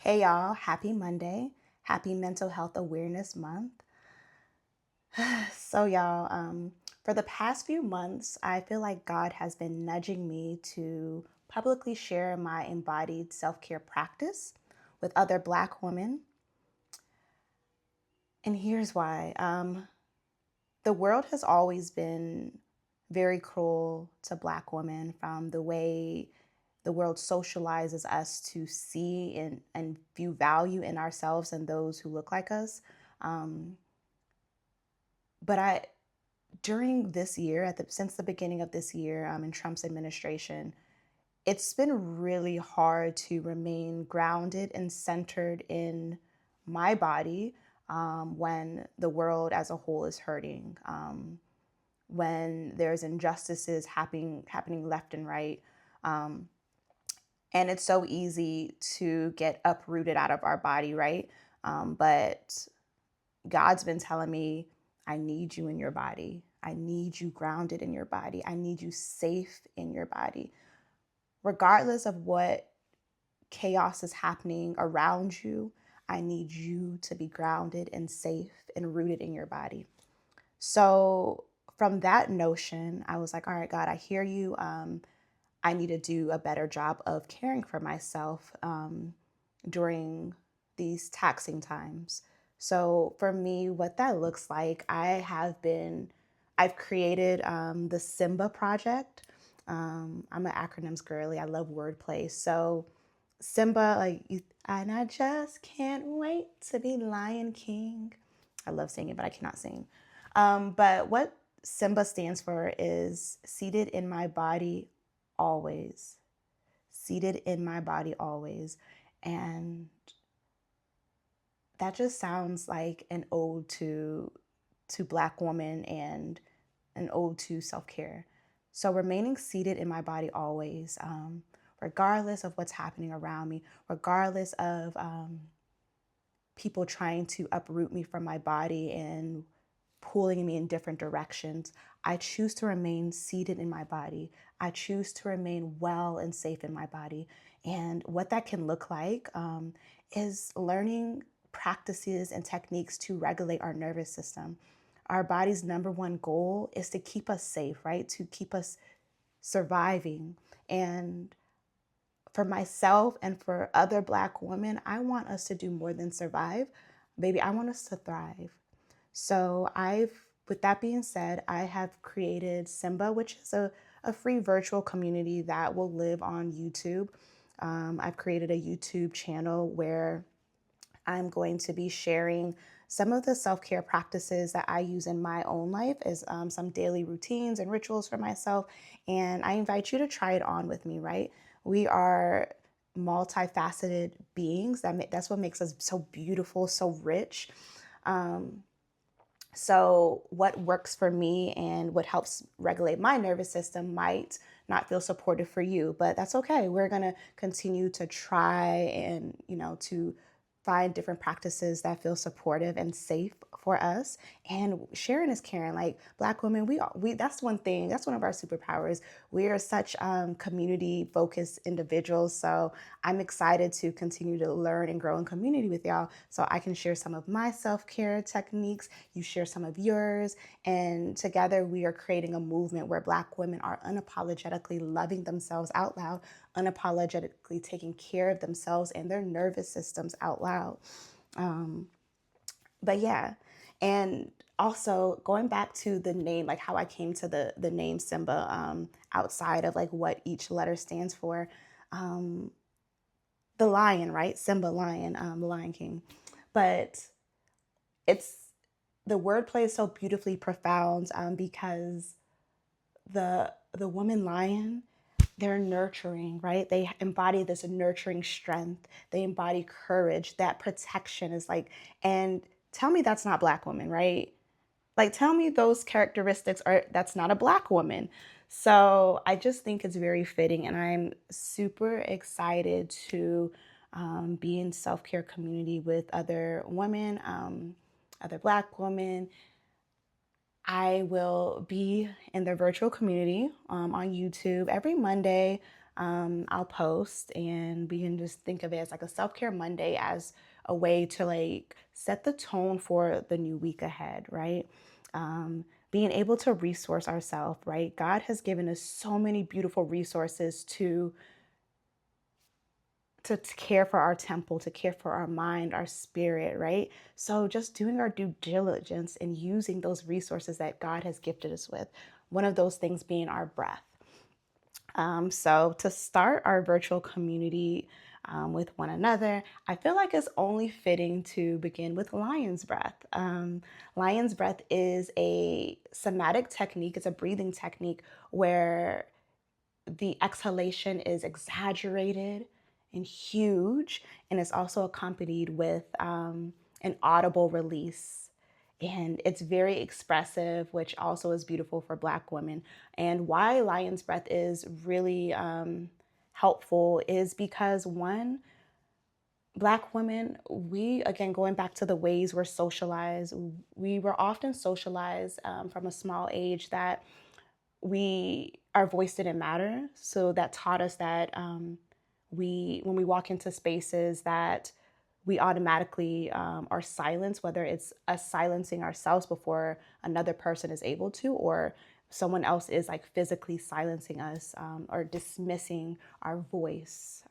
Hey y'all, happy Monday. Happy Mental Health Awareness Month. For the past few months, I feel like God has been nudging me to publicly share my embodied self care practice with other Black women. And here's why. The world has always been very cruel to Black women, from the way the world socializes us to see and view value in ourselves and those who look like us. Um, but I, during this year, since the beginning of this year, in Trump's administration, it's been really hard to remain grounded and centered in my body when the world as a whole is hurting, when there's injustices happening left and right. Um, and it's so easy to get uprooted out of our body, right? But God's been telling me, I need you in your body. I need you grounded in your body. I need you safe in your body. Regardless of what chaos is happening around you, I need you to be grounded and safe and rooted in your body. So, from that notion, I was like, all right, God, I hear you. I need to do a better job of caring for myself during these taxing times. So for me, what that looks like, I've created the Simba project. I'm an acronyms girly. I love wordplay. So Simba, and I just can't wait to be Lion King. I love singing, but I cannot sing. But what Simba stands for is seated in my body always. Seated in my body always. And that just sounds like an ode to Black woman and an ode to self-care. So remaining seated in my body always, regardless of what's happening around me, regardless of people trying to uproot me from my body and pulling me in different directions. I choose to remain seated in my body. I choose to remain well and safe in my body. And what that can look like is learning practices and techniques to regulate our nervous system. Our body's number one goal is to keep us safe, right? To keep us surviving. And for myself and for other Black women, I want us to do more than survive. Baby, I want us to thrive. With that being said, I have created Simba, which is a free virtual community that will live on YouTube. I've created a YouTube channel where I'm going to be sharing some of the self-care practices that I use in my own life as some daily routines and rituals for myself. And I invite you to try it on with me, right? We are multifaceted beings. That's what makes us so beautiful, so rich. So, what works for me and what helps regulate my nervous system might not feel supportive for you, but that's okay. We're going to continue to try and, to find different practices that feel supportive and safe for us. And sharing is caring. Like Black women, that's one thing, that's one of our superpowers. We are such community focused individuals. So I'm excited to continue to learn and grow in community with y'all so I can share some of my self-care techniques, you share some of yours, and together we are creating a movement where Black women are unapologetically loving themselves out loud, unapologetically taking care of themselves and their nervous systems out loud. But yeah, and also going back to the name, like how I came to the name Simba, outside of like what each letter stands for. Um, the lion, right? Simba, lion, the Lion King. But it's the wordplay is so beautifully profound because the woman lion, they're nurturing, right? They embody this nurturing strength. They embody courage. That protection is like, and tell me that's not Black woman, right? Like, tell me those characteristics that's not a Black woman. So I just think it's very fitting, and I'm super excited to be in self-care community with other women, other Black women. I will be in the virtual community on YouTube every Monday. I'll post, and we can just think of it as like a self-care Monday, as a way to like set the tone for the new week ahead, right? Being able to resource ourselves, right? God has given us so many beautiful resources to care for our temple, to care for our mind, our spirit, right? So just doing our due diligence and using those resources that God has gifted us with. One of those things being our breath. So to start our virtual community with one another, I feel like it's only fitting to begin with lion's breath. Lion's breath is a somatic technique. It's a breathing technique where the exhalation is exaggerated and huge, and it's also accompanied with an audible release. And it's very expressive, which also is beautiful for Black women. And why lion's breath is really helpful is because, one, Black women, we, again, going back to the ways we're socialized, we were often socialized from a small age that our voice didn't matter. So that taught us that when we walk into spaces, that we automatically are silenced, whether it's us silencing ourselves before another person is able to, or someone else is like physically silencing us or dismissing our voice.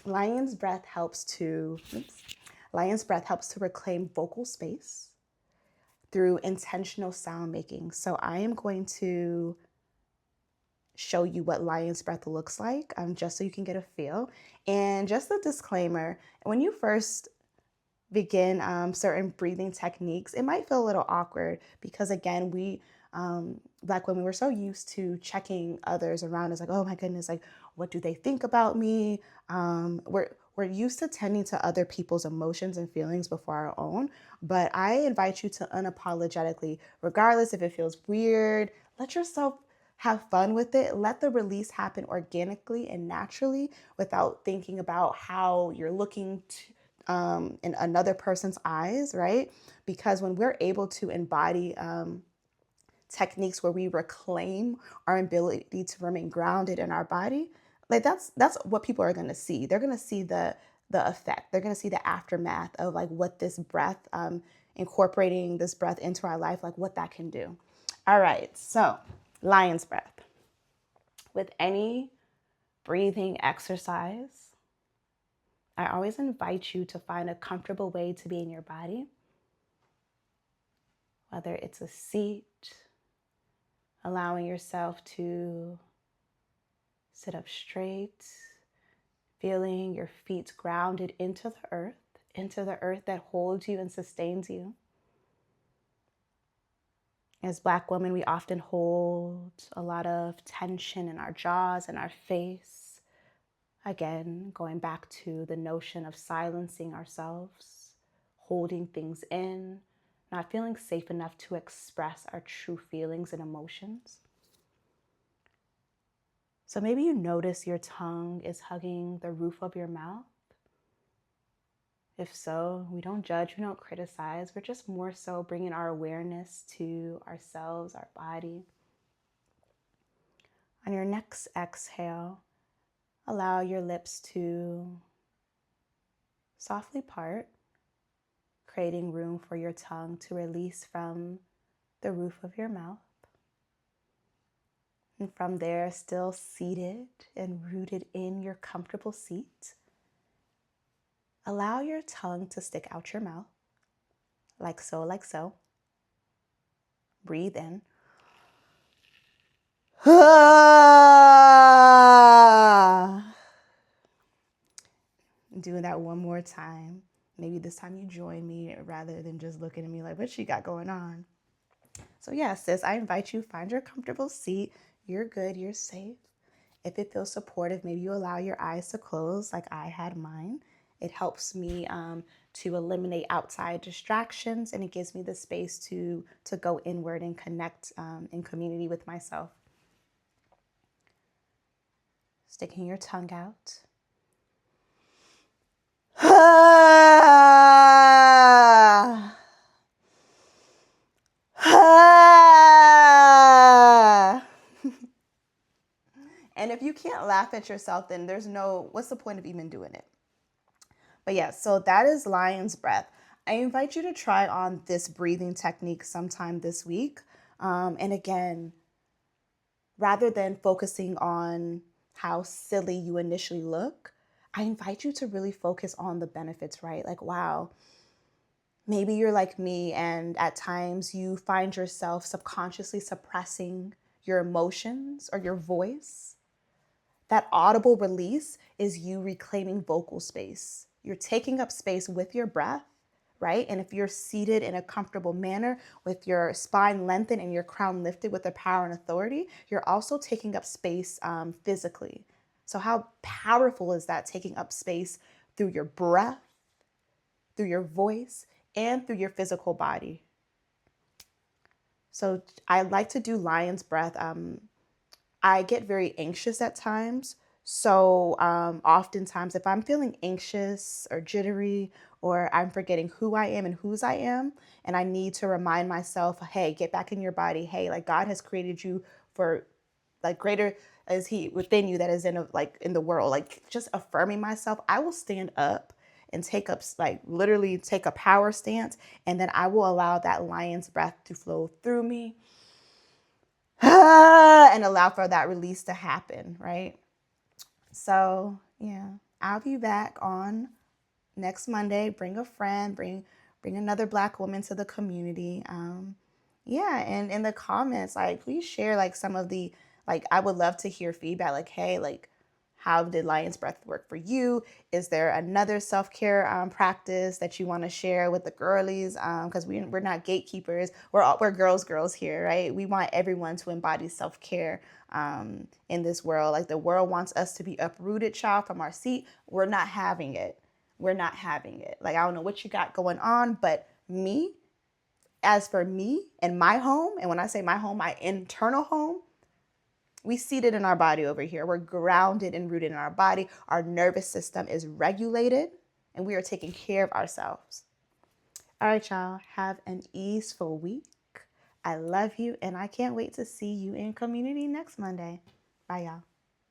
Lion's breath helps to reclaim vocal space through intentional sound making. So I am going to show you what lion's breath looks like, just so you can get a feel. And just a disclaimer, when you first begin certain breathing techniques, it might feel a little awkward because, again, we Black women, we're so used to checking others around us, like, oh my goodness, like, what do they think about me? We're used to tending to other people's emotions and feelings before our own. But I invite you to unapologetically, regardless if it feels weird, let yourself have fun with it. Let the release happen organically and naturally without thinking about how you're looking in another person's eyes, right? Because when we're able to embody techniques where we reclaim our ability to remain grounded in our body, like that's what people are going to see. They're going to see the effect. They're going to see the aftermath of like what this breath, incorporating this breath into our life, like what that can do. All right, so lion's breath. With any breathing exercise, I always invite you to find a comfortable way to be in your body, whether it's a seat, allowing yourself to sit up straight, feeling your feet grounded into the earth that holds you and sustains you. As Black women, we often hold a lot of tension in our jaws and our face. Again, going back to the notion of silencing ourselves, holding things in, not feeling safe enough to express our true feelings and emotions. So maybe you notice your tongue is hugging the roof of your mouth. If so, we don't judge, we don't criticize. We're just more so bringing our awareness to ourselves, our body. On your next exhale, allow your lips to softly part, creating room for your tongue to release from the roof of your mouth. And from there, still seated and rooted in your comfortable seat, allow your tongue to stick out your mouth, like so, like so. Breathe in. Doing that one more time. Maybe this time you join me rather than just looking at me like, what she got going on? So yeah, sis, I invite you, find your comfortable seat. You're good, you're safe. If it feels supportive, maybe you allow your eyes to close like I had mine. It helps me to eliminate outside distractions, and it gives me the space to go inward and connect in community with myself. Sticking your tongue out. And if you can't laugh at yourself, then what's the point of even doing it? But yeah, so that is lion's breath. I invite you to try on this breathing technique sometime this week. And again, rather than focusing on how silly you initially look, I invite you to really focus on the benefits, right? Like, wow, maybe you're like me, and at times you find yourself subconsciously suppressing your emotions or your voice. That audible release is you reclaiming vocal space. You're taking up space with your breath, right? And if you're seated in a comfortable manner with your spine lengthened and your crown lifted with the power and authority, you're also taking up space physically. So, how powerful is that, taking up space through your breath, through your voice, and through your physical body? So, I like to do lion's breath. I get very anxious at times. So, oftentimes, if I'm feeling anxious or jittery, or I'm forgetting who I am and whose I am, and I need to remind myself, hey, get back in your body. Hey, like God has created you for, like, greater is He within you that is in the world. Like, just affirming myself, I will stand up and take up, like, literally take a power stance, and then I will allow that lion's breath to flow through me and allow for that release to happen, right? So, yeah, I'll be back on next Monday. Bring a friend, bring another Black woman to the community. Yeah, and in the comments, like, please share like some of the, like, I would love to hear feedback. Like, hey, like, how did Lion's Breath work for you? Is there another self-care practice that you want to share with the girlies? Because we're not gatekeepers. We're girls here, right? We want everyone to embody self-care in this world. Like, the world wants us to be uprooted, child, from our seat. We're not having it. We're not having it. Like, I don't know what you got going on, but as for me and my home, and when I say my home, my internal home, we seated in our body over here. We're grounded and rooted in our body. Our nervous system is regulated, and we are taking care of ourselves. All right, y'all. Have an easeful week. I love you, and I can't wait to see you in community next Monday. Bye, y'all.